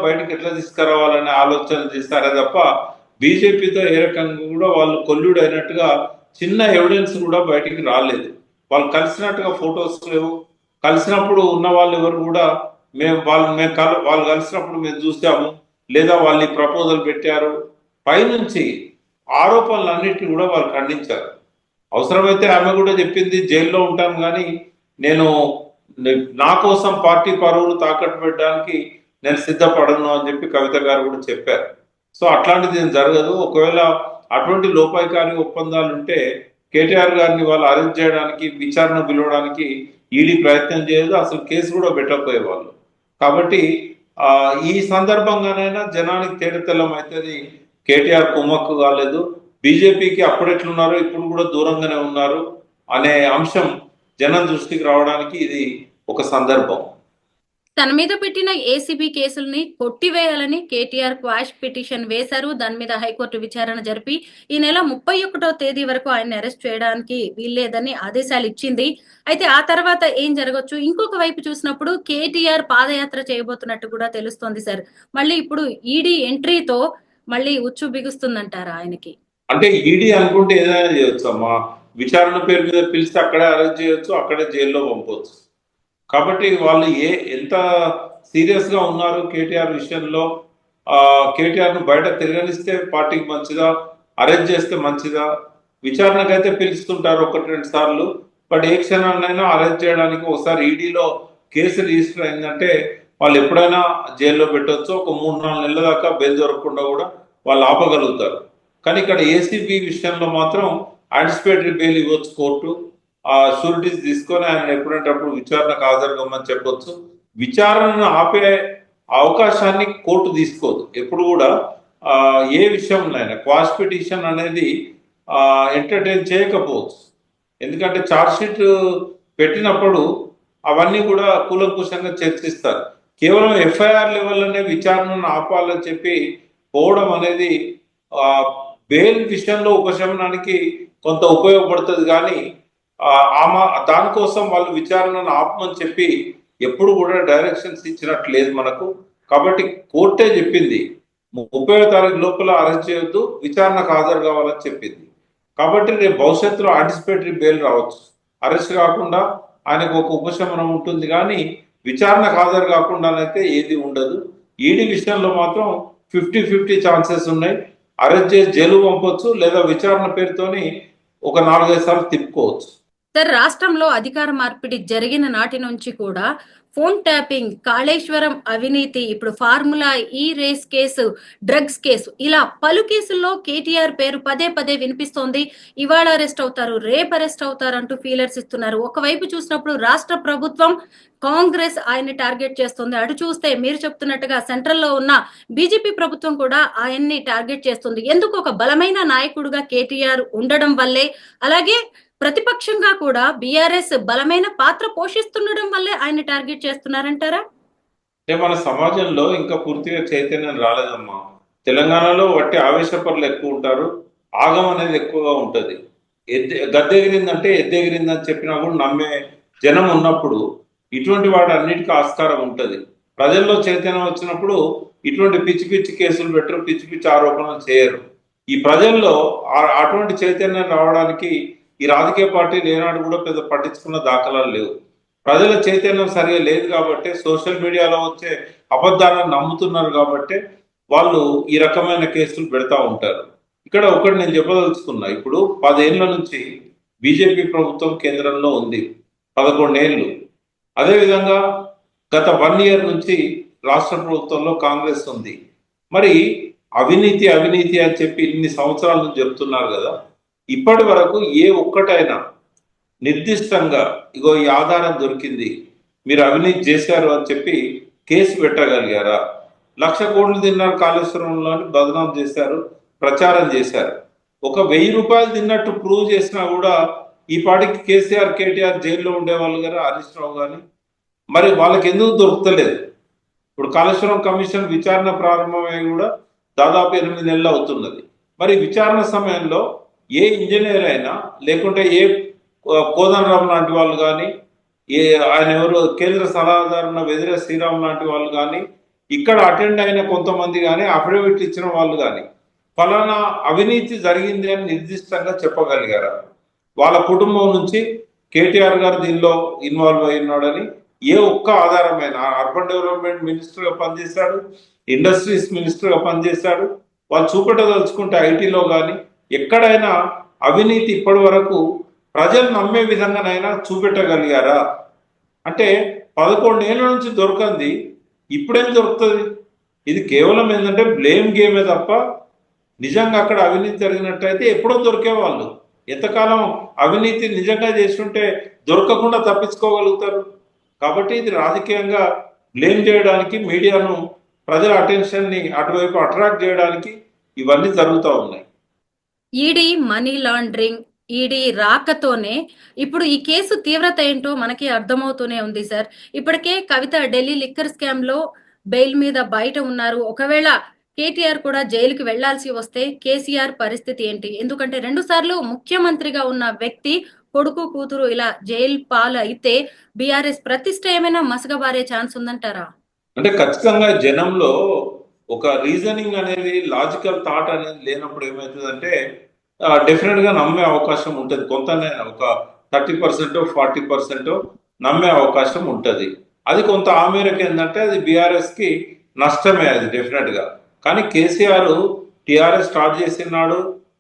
బయటకు ఎట్లా తీసుకురావాలనే ఆలోచన చేస్తారే తప్ప బీజేపీతో ఏ రకంగా కూడా వాళ్ళు కొల్లుడు అయినట్టుగా చిన్న ఎవిడెన్స్ కూడా బయటికి రాలేదు. వాళ్ళు కలిసినట్టుగా ఫొటోస్ లేవు. కలిసినప్పుడు ఉన్న వాళ్ళు ఎవరు కూడా వాళ్ళు కలిసినప్పుడు మేము చూసాము, లేదా వాళ్ళు ప్రపోజల్ పెట్టారు, పైనుంచి ఆరోపణలన్నిటిని కూడా వాళ్ళు ఖండించారు. అవసరమైతే ఆమె కూడా చెప్పింది జైల్లో ఉంటాను కానీ నేను నా కోసం పార్టీ పరువులు తాకట్టు పెట్టడానికి నేను సిద్ధపడను అని చెప్పి కవిత గారు కూడా చెప్పారు. సో అట్లాంటిది ఏం జరగదు. ఒకవేళ అటువంటి లోపాయికారి ఒప్పందాలు ఉంటే కేటీఆర్ గారిని వాళ్ళు అరెస్ట్ చేయడానికి, విచారణ పిలవడానికి ఈడీ ప్రయత్నం చేయదు, అసలు కేసు కూడా పెట్టకపోయేవాళ్ళు. కాబట్టి ఈ సందర్భంగానైనా జనానికి తేడతెల్లం అవుతుంది. కేటీఆర్ కుమ్మక్కు కాలేదు, బీజేపీకి అప్పుడెట్లున్నారో ఇప్పుడు కూడా దూరంగానే ఉన్నారు అనే అంశం జనం దృష్టికి రావడానికి ఇది ఒక సందర్భం. తన మీద పెట్టిన ఏసీబీ కేసుల్ని కొట్టివేయాలని కేటీఆర్ క్వాష్ పిటిషన్ వేశారు. దాని మీద హైకోర్టు విచారణ జరిపి ఈ నెల 31వ తేదీ వరకు ఆయన్ని అరెస్ట్ చేయడానికి వీల్లేదని ఆదేశాలు ఇచ్చింది. అయితే ఆ తర్వాత ఏం జరగచ్చు? ఇంకొక వైపు చూసినప్పుడు కేటీఆర్ పాదయాత్ర చేయబోతున్నట్టు కూడా తెలుస్తోంది సార్. మళ్ళీ ఇప్పుడు ఈడీ ఎంట్రీతో మళ్ళీ ఉచ్చు బిగుస్తుందంటారా ఆయనకి? అంటే ఈడీ అనుకుంటే ఏదైనా చేయొచ్చు అమ్మా. విచారణ పేరు మీద పిలిస్తే అక్కడే అరెస్ట్ చేయొచ్చు, అక్కడే జైల్లో పంపవచ్చు. కాబట్టి వాళ్ళు ఎంత సీరియస్ గా ఉన్నారు కేటీఆర్ విషయంలో, కేటీఆర్ ను బయట తిరగనిస్తే పార్టీకి మంచిదా, అరెస్ట్ చేస్తే మంచిదా? విచారణకైతే పిలుస్తుంటారు 1-2 సార్లు, బట్ ఏ క్షణాన్నైనా అరెస్ట్ చేయడానికి ఒకసారి ఈడీలో కేసు రిజిస్టర్ అయిందంటే వాళ్ళు ఎప్పుడైనా జైల్లో పెట్టవచ్చు. ఒక 3-4 నెలల దాకా బెయిల్ దొరకకుండా కూడా వాళ్ళు ఆపగలుగుతారు. కానీ ఇక్కడ ఏసీబీ విషయంలో మాత్రం యాంటిసిపేటరీ బెయిల్ ఇవ్వచ్చు కోర్టు. షూరిటీస్ తీసుకొని ఆయన ఎప్పుడంటే అప్పుడు విచారణకు హాజరుగమ్మని చెప్పొచ్చు. విచారణను ఆపే అవకాశాన్ని కోర్టు తీసుకోదు ఎప్పుడు కూడా. ఏ విషయంలో క్వాష్ పిటిషన్ అనేది ఎంటర్టైన్ చేయకపోవచ్చు. ఎందుకంటే ఛార్జ్ షీట్ పెట్టినప్పుడు అవన్నీ కూడా కూలంకుషంగా చర్చిస్తారు. కేవలం ఎఫ్ఐఆర్ లెవెల్లోనే విచారణను ఆపాలని చెప్పి పోవడం అనేది బెయిల్ విషయంలో ఉపశమనానికి కొంత ఉపయోగపడుతుంది. కానీ దానికోసం వాళ్ళు విచారణను ఆపమని చెప్పి ఎప్పుడు కూడా డైరెక్షన్స్ ఇచ్చినట్టు లేదు మనకు. కాబట్టి కోర్టే చెప్పింది 30వ తారీఖు లోపల అరెస్ట్ చేయొద్దు, విచారణకు హాజరు కావాలని చెప్పింది. కాబట్టి రేపు భవిష్యత్తులో యాంటిసిపేటరీ బెయిల్ రావచ్చు. అరెస్ట్ కాకుండా ఆయనకు ఒక ఉపశమనం ఉంటుంది, కానీ విచారణకు హాజరు కాకుండానైతే ఏది ఉండదు. ఈడీ విషయంలో మాత్రం 50-50 ఛాన్సెస్ ఉన్నాయి. అరెస్ట్ చేసి జైలు పంపొచ్చు, లేదా విచారణ పేరుతోని ఒక 4-5 సార్లు తిప్పుకోవచ్చు. సార్, రాష్ట్రంలో అధికార మార్పిడి జరిగిన నాటి నుంచి కూడా ఫోన్ ట్యాపింగ్, కాళేశ్వరం అవినీతి, ఇప్పుడు ఫార్ములా ఈ రేస్ కేసు, డ్రగ్స్ కేసు, ఇలా పలు కేసుల్లో కేటీఆర్ పేరు పదే పదే వినిపిస్తోంది. ఇవాళ అరెస్ట్ అవుతారు, రేపు అరెస్ట్ అవుతారు అంటూ ఫీలర్స్ ఇస్తున్నారు. ఒకవైపు చూసినప్పుడు రాష్ట్ర ప్రభుత్వం, కాంగ్రెస్ ఆయన్ని టార్గెట్ చేస్తుంది. అటు చూస్తే మీరు చెప్తున్నట్టుగా సెంట్రల్లో ఉన్న బీజేపీ ప్రభుత్వం కూడా ఆయన్ని టార్గెట్ చేస్తుంది. ఎందుకు? ఒక బలమైన నాయకుడుగా కేటీఆర్ ఉండడం వల్లే, అలాగే ప్రతిపక్షంగా కూడా బీఆర్ఎస్ బలమైన పాత్ర పోషిస్తుండడం వల్లే ఆయన టార్గెట్ చేస్తున్నారంటారా? అంటే మన సమాజంలో ఇంకా పూర్తిగా చైతన్యం రాలేదమ్మా. తెలంగాణలో వట్టి ఆవేశపరులు ఎక్కువ ఉంటారు, ఆగం అనేది ఎక్కువగా ఉంటుంది. గద్దెగిరిందంటే ఎద్దెగిరిందని చెప్పినా కూడా నమ్మే జనం ఉన్నప్పుడు ఇటువంటి వాటి అన్నిటికీ ఆస్కారం ఉంటుంది. ప్రజల్లో చైతన్యం వచ్చినప్పుడు ఇటువంటి పిచ్చి పిచ్చి కేసులు పెట్టరు, పిచ్చి పిచ్చి ఆరోపణలు చేయరు. ఈ ప్రజల్లో అటువంటి చైతన్యం రావడానికి ఈ రాజకీయ పార్టీలు ఏనాడు కూడా పెద్ద పట్టించుకున్న దాఖలాలు లేవు. ప్రజల చైతన్యం సరిగా లేదు కాబట్టి, సోషల్ మీడియాలో వచ్చే అబద్ధాలను నమ్ముతున్నారు కాబట్టి వాళ్ళు ఈ రకమైన కేసులు పెడతా ఉంటారు. ఇక్కడ ఒకటి నేను చెప్పదలుచుకున్నా, ఇప్పుడు 10 ఏళ్ల నుంచి బీజేపీ ప్రభుత్వం కేంద్రంలో ఉంది, 11 ఏళ్ళు. అదేవిధంగా గత 1 ఇయర్ నుంచి రాష్ట్ర ప్రభుత్వంలో కాంగ్రెస్ ఉంది. మరి అవినీతి అవినీతి అని చెప్పి ఇన్ని సంవత్సరాల నుంచి చెప్తున్నారు కదా, ఇప్పటి వరకు ఏ ఒక్కటైనా నిర్దిష్టంగా ఇగో ఈ ఆధారం దొరికింది, మీరు అవినీతి చేశారు అని చెప్పి కేసు పెట్టగలిగారా? 1,00,000 కోట్లు తిన్నారు కాళేశ్వరంలో అని బదనాం చేశారు, ప్రచారం చేశారు. ఒక 1,000 రూపాయలు తిన్నట్టు ప్రూవ్ చేసినా కూడా ఈ పాటికి కేసీఆర్ కేటీఆర్ జైల్లో ఉండేవాళ్ళు కదా, హరీష్ రావు కానీ. మరి వాళ్ళకి ఎందుకు దొరుకుతలేదు? ఇప్పుడు కాళేశ్వరం కమిషన్ విచారణ ప్రారంభమై కూడా దాదాపు 8 నెలలు అవుతున్నది. మరి విచారణ సమయంలో ఏ ఇంజనీర్ అయినా, లేకుంటే ఏ కోదండరామ్ లాంటి వాళ్ళు కానీ, ఆయన ఎవరు కేంద్ర సలహాదారు వెదిరే శ్రీరామ్ లాంటి వాళ్ళు కానీ, ఇక్కడ అటెండ్ అయిన కొంతమంది కానీ అఫిడవిట్ ఇచ్చిన వాళ్ళు కానీ ఫలానా అవినీతి జరిగింది అని నిర్దిష్టంగా చెప్పగలిగారా? వాళ్ళ కుటుంబం నుంచి కేటీఆర్ గారు దీనిలో ఇన్వాల్వ్ అయి ఉన్నాడని ఏ ఒక్క ఆధారమైన అర్బన్ డెవలప్మెంట్ మినిస్టర్గా పనిచేశాడు, ఇండస్ట్రీస్ మినిస్టర్గా పనిచేశాడు. వాళ్ళు చూపెట్టదలుచుకుంటే ఐటీలో కానీ ఎక్కడైనా అవినీతి ఇప్పటి వరకు ప్రజలు నమ్మే విధంగానైనా చూపెట్టగలిగారా? అంటే 11 ఏళ్ళ నుంచి దొరకంది ఇప్పుడేం దొరుకుతుంది? ఇది కేవలం ఏంటంటే బ్లేమ్ గేమే తప్ప నిజంగా అక్కడ అవినీతి జరిగినట్టయితే ఎప్పుడో దొరికేవాళ్ళు. ఎంతకాలం అవినీతి నిజంగా చేస్తుంటే దొరకకుండా తప్పించుకోగలుగుతారు? కాబట్టి ఇది రాజకీయంగా బ్లేమ్ చేయడానికి, మీడియాను ప్రజల అటెన్షన్ని అటువైపు అట్రాక్ట్ చేయడానికి ఇవన్నీ జరుగుతూ ఉన్నాయి. ఈడీ మనీ లాండరింగ్, ఈడీ రాకతోనే ఇప్పుడు ఈ కేసు తీవ్రత ఏంటో మనకి అర్థమవుతూనే ఉంది సార్. ఇప్పటికే కవిత ఢిల్లీ లిక్కర్ స్కామ్ లో బెయిల్ మీద బయట ఉన్నారు. ఒకవేళ కేటీఆర్ కూడా జైలుకి వెళ్లాల్సి వస్తే కేసీఆర్ పరిస్థితి ఏంటి? ఎందుకంటే 2 సార్లు ముఖ్యమంత్రిగా ఉన్న వ్యక్తి కొడుకు కూతురు ఇలా జైలు పాలు అయితే బీఆర్ఎస్ ప్రతిష్ట ఏమైనా మసకబారే ఛాన్స్ ఉందంటారా? అంటే ఖచ్చితంగా జనంలో ఒక రీజనింగ్ అనేది, లాజికల్ థాట్ అనేది లేనప్పుడు ఏమవుతుందంటే డెఫినెట్ గా నమ్మే అవకాశం ఉంటుంది. కొంతనే ఒక 30% 40% నమ్మే అవకాశం ఉంటుంది. అది కొంత ఆ మేరకు ఏంటంటే అది బీఆర్ఎస్ కి నష్టమే, అది డెఫినెట్ గా. కానీ కేసీఆర్ టీఆర్ఎస్ స్టార్ట్ చేసినాడు,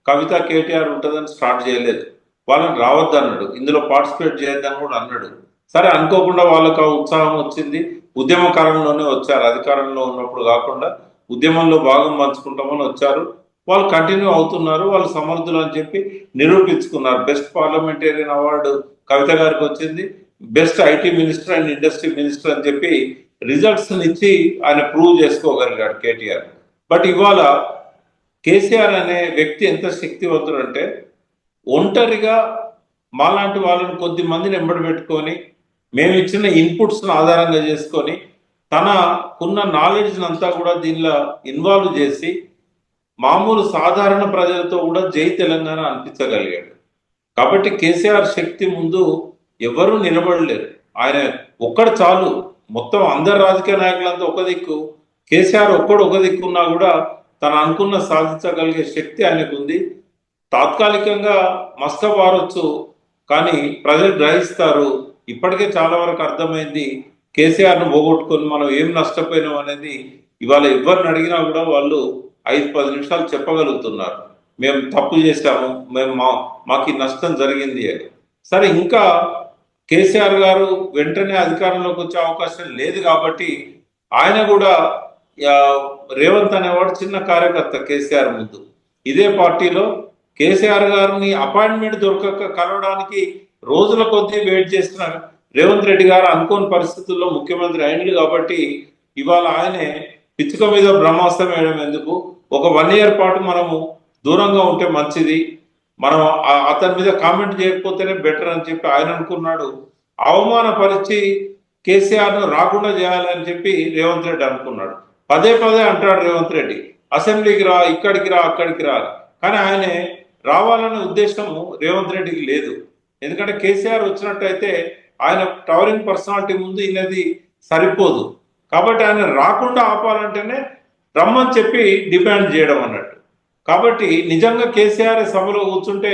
కవిత కేటీఆర్ ఉంటుందని స్టార్ట్ చేయలేదు. వాళ్ళని రావద్దు అన్నాడు, ఇందులో పార్టిసిపేట్ చేయొద్దని కూడా అన్నాడు. సరే, అనుకోకుండా వాళ్ళకు ఆ ఉత్సాహం వచ్చింది, ఉద్యమ కాలంలోనే వచ్చారు. అధికారంలో ఉన్నప్పుడు కాకుండా ఉద్యమంలో భాగం పంచుకుంటామని వచ్చారు. వాళ్ళు కంటిన్యూ అవుతున్నారు, వాళ్ళు సమర్థులు అని చెప్పి నిరూపించుకున్నారు. బెస్ట్ పార్లమెంటేరియన్ అవార్డు కవిత గారికి వచ్చింది, best IT minister and industry minister అని చెప్పి రిజల్ట్స్ ఇచ్చి ఆయన ప్రూవ్ చేసుకోగలిగాడు కేటీఆర్. బట్ ఇవాళ కేసీఆర్ అనే వ్యక్తి ఎంత శక్తివంతుడు అంటే ఒంటరిగా మాలాంటి వాళ్ళని కొద్ది మందిని ఎంబడి పెట్టుకొని మేము ఇచ్చిన ఇన్పుట్స్ ఆధారంగా చేసుకొని తనకున్న నాలెడ్జ్ అంతా కూడా దీనిలో ఇన్వాల్వ్ చేసి మామూలు సాధారణ ప్రజలతో కూడా జై తెలంగాణ అనిపించగలిగాడు. కాబట్టి కేసీఆర్ శక్తి ముందు ఎవరూ నిలబడలేరు. ఆయన ఒక్కడు చాలు. మొత్తం అందరు రాజకీయ నాయకులంతా ఒక దిక్కు, కేసీఆర్ ఒక్కడు ఒక దిక్కు ఉన్నా కూడా తను అనుకున్న సాధించగలిగే శక్తి ఆయనకు ఉంది. తాత్కాలికంగా మస్తబారొచ్చు, కానీ ప్రజలు గ్రహిస్తారు. ఇప్పటికే చాలా వరకు అర్థమైంది, కేసీఆర్ను పోగొట్టుకొని మనం ఏం నష్టపోయినాం అనేది ఇవాళ ఎవరిని అడిగినా కూడా వాళ్ళు 5-10 నిమిషాలు చెప్పగలుగుతున్నారు. మేము తప్పు చేశాము, మేము మాకు ఈ నష్టం జరిగింది అని. సరే, ఇంకా కేసీఆర్ గారు వెంటనే అధికారంలోకి వచ్చే అవకాశం లేదు కాబట్టి ఆయన కూడా రేవంత్ అనేవాడు చిన్న కార్యకర్త కేసీఆర్ ముందు. ఇదే పార్టీలో కేసీఆర్ గారిని అపాయింట్మెంట్ దొరకక కలవడానికి రోజుల కొద్దీ వెయిట్ చేసిన రేవంత్ రెడ్డి గారు అనుకోని పరిస్థితుల్లో ముఖ్యమంత్రి అయినలు కాబట్టి ఇవాళ ఆయనే పిచ్చుక మీద బ్రహ్మాస్త్రం వేయడం ఎందుకు, ఒక 1 year పాటు మనము దూరంగా ఉంటే మంచిది, మనం అతని మీద కామెంట్ చేయకపోతేనే బెటర్ అని చెప్పి ఆయన అనుకున్నాడు. అవమానపరిచి కేసీఆర్ను రాకుండా చేయాలని చెప్పి రేవంత్ రెడ్డి అనుకున్నాడు. పదే అంటాడు రేవంత్ రెడ్డి, అసెంబ్లీకి రా, ఇక్కడికి రా, అక్కడికి రా. కానీ ఆయన రావాలనే ఉద్దేశము రేవంత్ రెడ్డికి లేదు. ఎందుకంటే కేసీఆర్ వచ్చినట్టయితే ఆయన టవరింగ్ పర్సనాలిటీ ముందు ఈయనది సరిపోదు. కాబట్టి ఆయన రాకుండా ఆపాలంటేనే రమ్మని చెప్పి డిమాండ్ చేయడం అన్నట్టు. కాబట్టి నిజంగా కేసీఆర్ సభలో కూర్చుంటే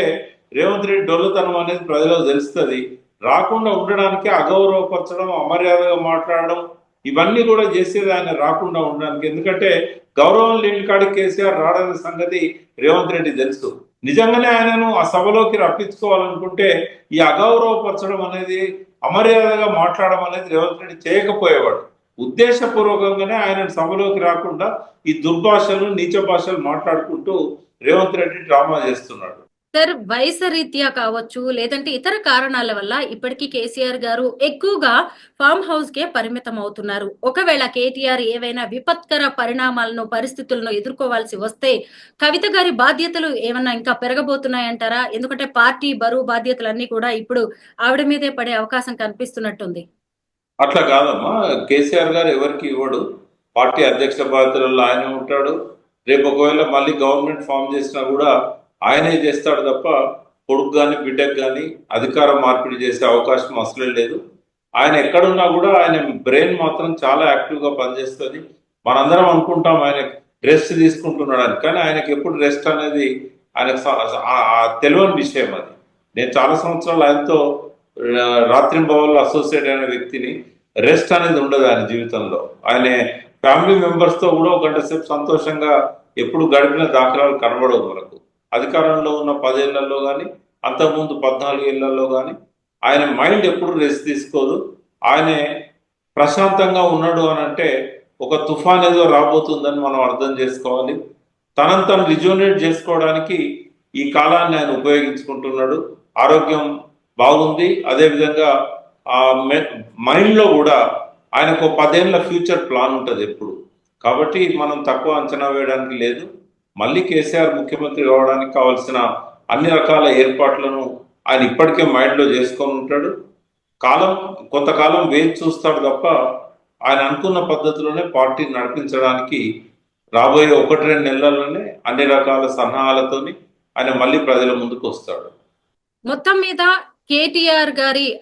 రేవంత్ రెడ్డి డొల్లతనం అనేది ప్రజలకు తెలుస్తుంది. రాకుండా ఉండడానికి అగౌరవపరచడం, అమర్యాదగా మాట్లాడడం, ఇవన్నీ కూడా చేసేది ఆయన రాకుండా ఉండడానికి. ఎందుకంటే గౌరవం లేని కాడికి కేసీఆర్ రాడనే సంగతి రేవంత్ రెడ్డి తెలుసు. నిజంగానే ఆయనను ఆ సభలోకి రప్పించుకోవాలనుకుంటే ఈ అగౌరవపరచడం అనేది, అమర్యాదగా మాట్లాడడం అనేది రేవంత్ రెడ్డి చేయకపోయేవాడు. ఉద్దేశపూర్వకంగానే ఆయన సభలోకి రాకుండా ఈ దుర్భాషలు, నీచ భాషలు మాట్లాడుకుంటూ రేవంత్ రెడ్డి డ్రామా చేస్తున్నాడు. సార్, వయసు రీత్యా కావచ్చు, లేదంటే ఇతర కారణాల వల్ల ఇప్పటికీ కేసీఆర్ గారు ఎక్కువగా ఫామ్ హౌస్ కే పరిమితం అవుతున్నారు. ఒకవేళ కేటీఆర్ ఏవైనా విపత్కర పరిస్థితులను ఎదుర్కోవాల్సి వస్తే కవిత గారి బాధ్యతలు ఏమన్నా ఇంకా పెరగబోతున్నాయంటారా? ఎందుకంటే పార్టీ బరువు బాధ్యతలన్నీ కూడా ఇప్పుడు ఆవిడ మీదే పడే అవకాశం కనిపిస్తున్నట్టుంది. అట్లా కాదమ్మా, కేసీఆర్ గారు ఎవరికి ఇవ్వడు. పార్టీ అధ్యక్ష బాధ్యతలలో ఆయన ఉంటాడు. రేపు ఒకవేళ మళ్ళీ గవర్నమెంట్ ఫామ్ చేసినా కూడా ఆయనే చేస్తాడు తప్ప కొడుకు కానీ బిడ్డకు కానీ అధికార మార్పిడి చేసే అవకాశం అసలే లేదు. ఆయన ఎక్కడున్నా కూడా ఆయన బ్రెయిన్ మాత్రం చాలా యాక్టివ్గా పనిచేస్తుంది. మనందరం అనుకుంటాం ఆయన రెస్ట్ తీసుకుంటున్నాడని, కానీ ఆయనకి ఎప్పుడు రెస్ట్ అనేది ఆయనకు తెలియని విషయం అది. నేను చాలా సంవత్సరాలు ఆయనతో రాత్రింబవళ్ళు అసోసియేట్ అయిన వ్యక్తిని. రెస్ట్ అనేది ఉండదు ఆయన జీవితంలో. ఆయన ఫ్యామిలీ మెంబర్స్ తో కూడా ఒక గంట సేపు సంతోషంగా ఎప్పుడు గడిపిన దాఖలాలు కనబడవు మనకు. అధికారంలో ఉన్న 10 ఏళ్లలో కానీ, అంతకుముందు 14 ఏళ్లలో కానీ ఆయన మైండ్ ఎప్పుడు రెస్ట్ తీసుకోదు. ఆయనే ప్రశాంతంగా ఉన్నాడు అని అంటే ఒక తుఫాన్ ఏదో రాబోతుందని మనం అర్థం చేసుకోవాలి. తనను తను రిజోనేట్ చేసుకోవడానికి ఈ కాలాన్ని ఆయన ఉపయోగించుకుంటున్నాడు. ఆరోగ్యం బాగుంది. అదేవిధంగా ఆ మైండ్లో కూడా ఆయనకు 10 ఏళ్ల ఫ్యూచర్ ప్లాన్ ఉంటుంది ఎప్పుడు. కాబట్టి మనం తక్కువ అంచనా వేయడానికి లేదు. మళ్ళీ కేసీఆర్ ముఖ్యమంత్రి కావడానికి కావాల్సిన అన్ని రకాల ఏర్పాట్లను ఆయన ఇప్పటికే మైండ్లో చేసుకొని ఉంటాడు. కొంతకాలం వేచి చూస్తాడు తప్ప ఆయన అనుకున్న పద్ధతిలోనే పార్టీని నడిపించడానికి రాబోయే 1-2 నెలల్లోనే అన్ని రకాల సన్నాహాలతోని ఆయన మళ్ళీ ప్రజల ముందుకు వస్తాడు. మొత్తం మీద కేటీఆర్ గారి